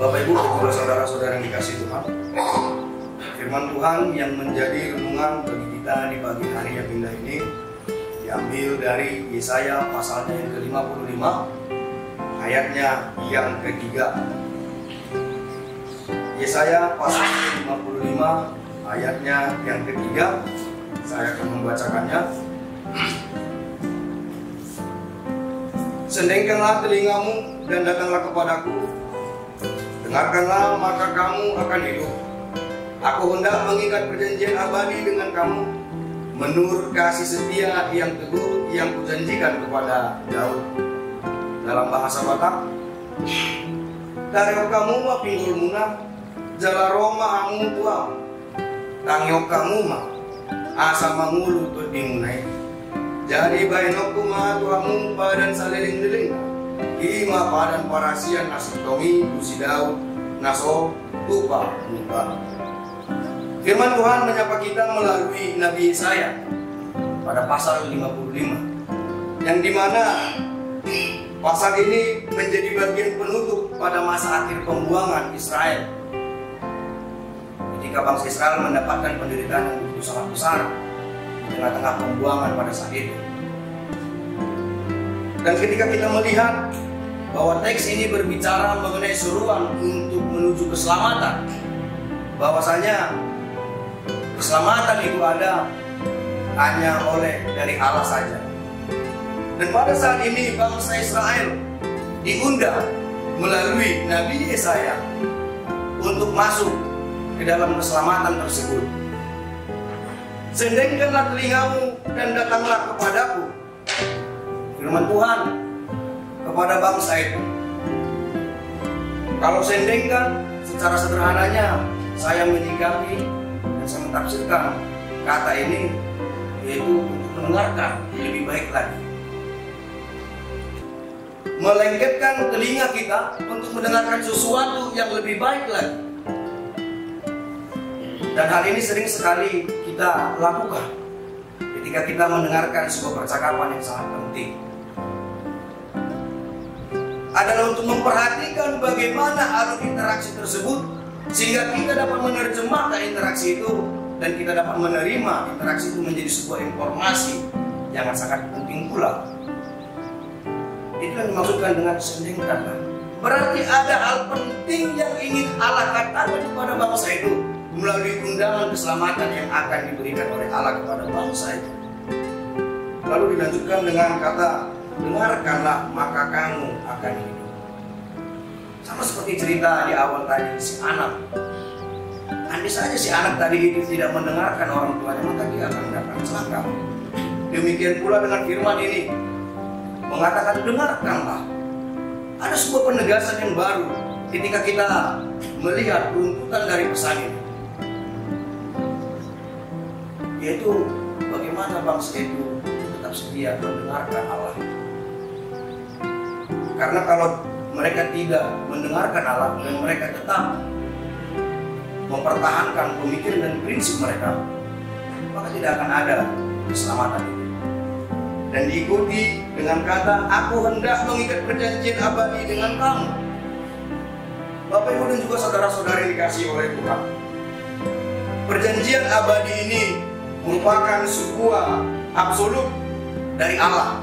Bapak Ibu, kedua saudara-saudara yang dikasihi Tuhan, firman Tuhan yang menjadi renungan bagi kita di pagi hari yang indah ini diambil dari Yesaya pasalnya yang ke-55 ayatnya yang ketiga. Yesaya pasal ke-55 ayatnya yang ketiga. Saya akan membacakannya. Sendengkanlah telingamu dan datanglah kepadaku. Dengarkanlah maka kamu akan hidup. Aku hendak mengikat perjanjian abadi dengan kamu, menurut kasih setia yang teguh yang kujanjikan kepada Daud. Dalam bahasa Batak, Daryok kamu ma pinggul munah, jala Roma amu tua, tangyok kamu ma, asa mangulu tut dimunai. Jadi bainokku ma tuamu padan saliling-liling, ima padan parasian nasib tomi busi Daud, naso tupa muka. Firman Tuhan menyapa kita melalui Nabi Yesaya pada pasal 55, yang dimana pasal ini menjadi bagian penutup pada masa akhir pembuangan Israel, ketika bangsa Israel mendapatkan penderitaan yang begitu sangat besar di tengah-tengah pembuangan pada saat itu. Dan ketika kita melihat bahwa teks ini berbicara mengenai seruan untuk menuju keselamatan, bahwasanya keselamatan itu ada hanya oleh dari Allah saja. Dan pada saat ini bangsa Israel diundang melalui Nabi Yesaya untuk masuk ke dalam keselamatan tersebut. Sendengkanlah telingamu dan datanglah kepadaku. Firman Tuhan kepada bangsa itu. Kalau sendengkan, secara sederhananya saya menyikapi dan saya mentafsirkan kata ini yaitu untuk mendengarkan lebih baik lagi, melengketkan telinga kita untuk mendengarkan sesuatu yang lebih baik lagi. Dan hal ini sering sekali kita lakukan ketika kita mendengarkan sebuah percakapan yang sangat penting, adalah untuk memperhatikan bagaimana alur interaksi tersebut, sehingga kita dapat menerjemahkan interaksi itu dan kita dapat menerima interaksi itu menjadi sebuah informasi yang sangat penting pula. Itu yang dimaksudkan dengan sendengkan. Berarti ada hal penting yang ingin Allah katakan kepada bangsa itu melalui undangan keselamatan yang akan diberikan oleh Allah kepada bangsa itu. Lalu dilanjutkan dengan kata, dengarkanlah maka kamu akan hidup. Sama seperti cerita di awal tadi, si anak. Andai saja si anak tadi itu tidak mendengarkan orang tuanya, maka dia akan mendapat celaka. Demikian pula dengan firman ini, mengatakan dengarkanlah. Ada sebuah penegasan yang baru ketika kita melihat runtutan dari pesan ini, yaitu bagaimana bangsa itu tetap setia mendengarkan Allah. Karena kalau mereka tidak mendengarkan Allah dan mereka tetap mempertahankan pemikiran dan prinsip mereka, maka tidak akan ada keselamatan itu. Dan diikuti dengan kata, aku hendak mengikat perjanjian abadi dengan kamu. Bapak Ibu dan juga saudara-saudara yang dikasihi oleh Tuhan, perjanjian abadi ini merupakan sebuah absolut dari Allah,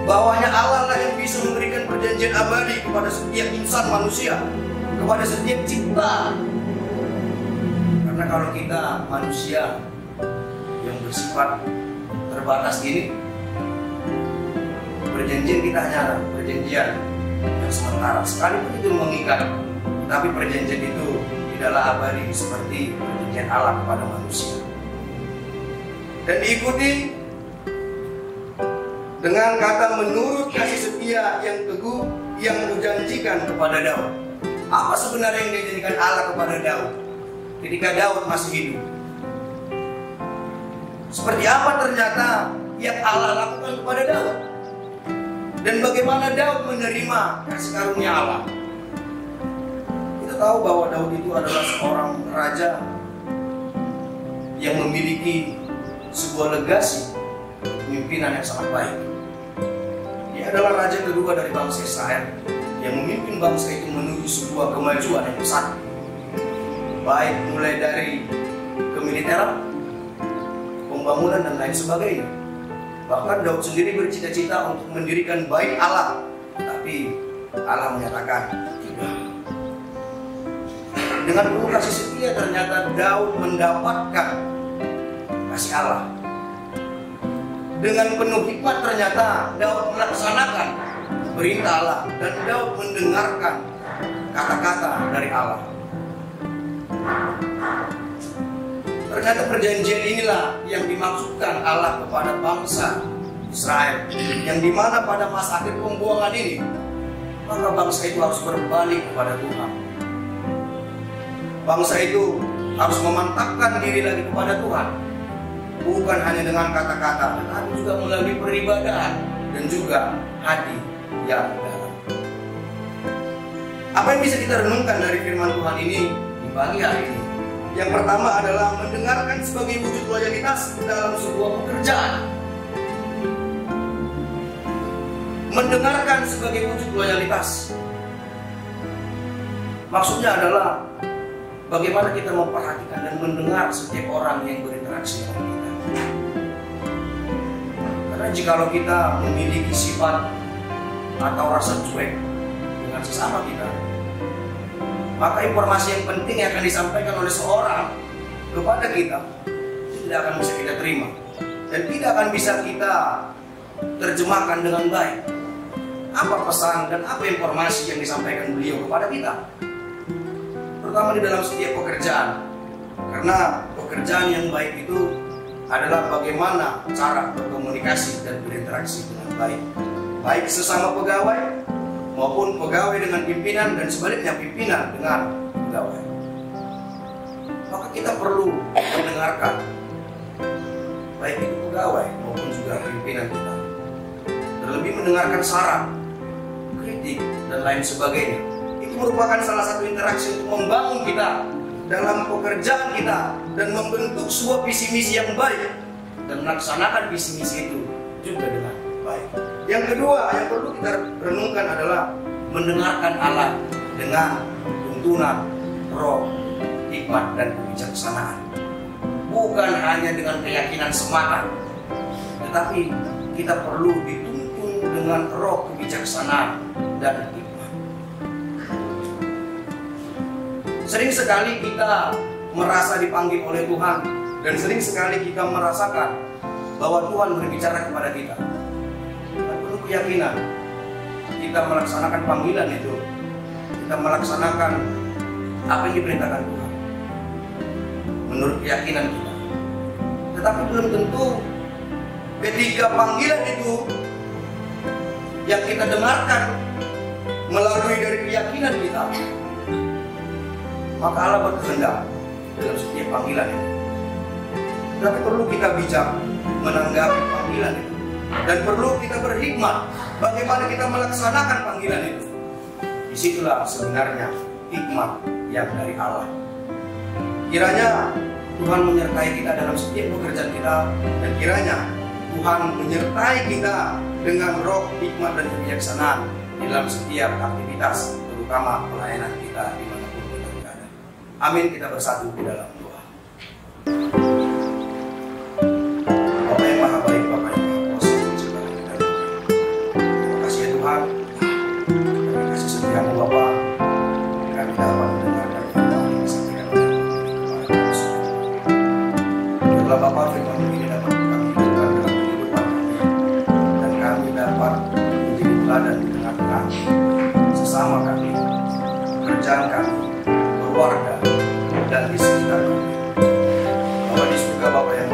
bahwanya Allah lah yang bisa memberikan perjanjian abadi kepada setiap insan manusia, kepada setiap cipta. Karena kalau kita manusia yang bersifat terbatas ini, perjanjian kita hanya perjanjian yang sementara, sekalipun itu mengikat, tapi perjanjian itu tidaklah abadi seperti perjanjian Allah kepada manusia. Dan diikuti dengan kata menurut kasih setia yang teguh yang dijanjikan kepada Daud. Apa sebenarnya yang dijanjikan Allah kepada Daud ketika Daud masih hidup? Seperti apa ternyata yang Allah lakukan kepada Daud? Dan bagaimana Daud menerima kasih karunia Allah? Kita tahu bahwa Daud itu adalah seorang raja yang memiliki sebuah legasi pemimpinan yang sangat baik. Dia adalah raja kedua dari bangsa Israel, yang memimpin bangsa itu menuju sebuah kemajuan yang besar, baik mulai dari kemiliteran, pembangunan dan lain sebagainya. Bahkan Daud sendiri bercita-cita untuk mendirikan bait Allah, tapi Allah menyatakan tidak. Dengan penuh kasih setia ternyata Daud mendapatkan kasih Allah. Dengan penuh hikmat ternyata Daud melaksanakan perintah Allah dan Daud mendengarkan kata-kata dari Allah. Ternyata perjanjian inilah yang dimaksudkan Allah kepada bangsa Israel, yang dimana pada masa akhir pembuangan ini, maka bangsa itu harus berbalik kepada Tuhan. Bangsa itu harus memantapkan diri lagi kepada Tuhan, bukan hanya dengan kata-kata, tetapi juga melalui peribadahan dan juga hati yang dalam. Apa yang bisa kita renungkan dari firman Tuhan ini di pagi hari ini? Yang pertama adalah mendengarkan sebagai wujud loyalitas dalam sebuah pekerjaan. Mendengarkan sebagai wujud loyalitas. Maksudnya adalah bagaimana kita memperhatikan dan mendengar setiap orang yang berinteraksi dengan kita. Karena jikalau kita memiliki sifat atau rasa cuek dengan sesama kita, maka informasi yang penting yang akan disampaikan oleh seorang kepada kita tidak akan bisa kita terima dan tidak akan bisa kita terjemahkan dengan baik. Apa pesan dan apa informasi yang disampaikan beliau kepada kita? Terutama di dalam setiap pekerjaan. Karena pekerjaan yang baik itu adalah bagaimana cara berkomunikasi dan berinteraksi dengan baik. Baik sesama pegawai maupun pegawai dengan pimpinan dan sebaliknya pimpinan dengan pegawai. Maka kita perlu mendengarkan baik itu pegawai maupun juga pimpinan kita. Terlebih mendengarkan saran, kritik dan lain sebagainya. Itu merupakan salah satu interaksi untuk membangun kita dalam pekerjaan kita dan membentuk sebuah visi misi yang baik dan melaksanakan visi misi itu juga dengan baik. Yang kedua yang perlu kita renungkan adalah mendengarkan Allah dengan tuntunan roh, hikmat dan kebijaksanaan. Bukan hanya dengan keyakinan semata, tetapi kita perlu dituntun dengan roh kebijaksanaan dan hikmat. Sering sekali kita merasa dipanggil oleh Tuhan dan sering sekali kita merasakan bahwa Tuhan berbicara kepada kita. Keyakinan kita melaksanakan panggilan itu, kita melaksanakan apa yang diperintahkan Tuhan menurut keyakinan kita. Tetapi belum tentu ketika panggilan itu yang kita dengarkan melalui dari keyakinan kita, maka Allah berkehendak dalam setiap panggilan itu. Tapi perlu kita bijak menanggapi panggilan itu. Dan perlu kita berhikmat bagaimana kita melaksanakan panggilan itu. Disitulah sebenarnya hikmat yang dari Allah. Kiranya Tuhan menyertai kita dalam setiap pekerjaan kita, dan kiranya Tuhan menyertai kita dengan roh, hikmat dan kebijaksanaan dalam setiap aktivitas, terutama pelayanan kita dimanapun kita berada. Amin. Kita bersatu di dalam doa. Bapa yang Maha Baik, Bapa yang Maha Kuasa, terima kasih ya Tuhan. Terima kasih setiamu Bapa. Kami dapat mendengarkan firman yang disampaikan oleh kepada kami semua. Biarlah Bapa firman ini dapat kami hidupkan dalam kehidupan kami, dan kami dapat menjadi teladan di tengah-tengah sesama kami, pekerjaan kami, keluarga, dan di sekitar kami. Bapa di surga, Bapa yang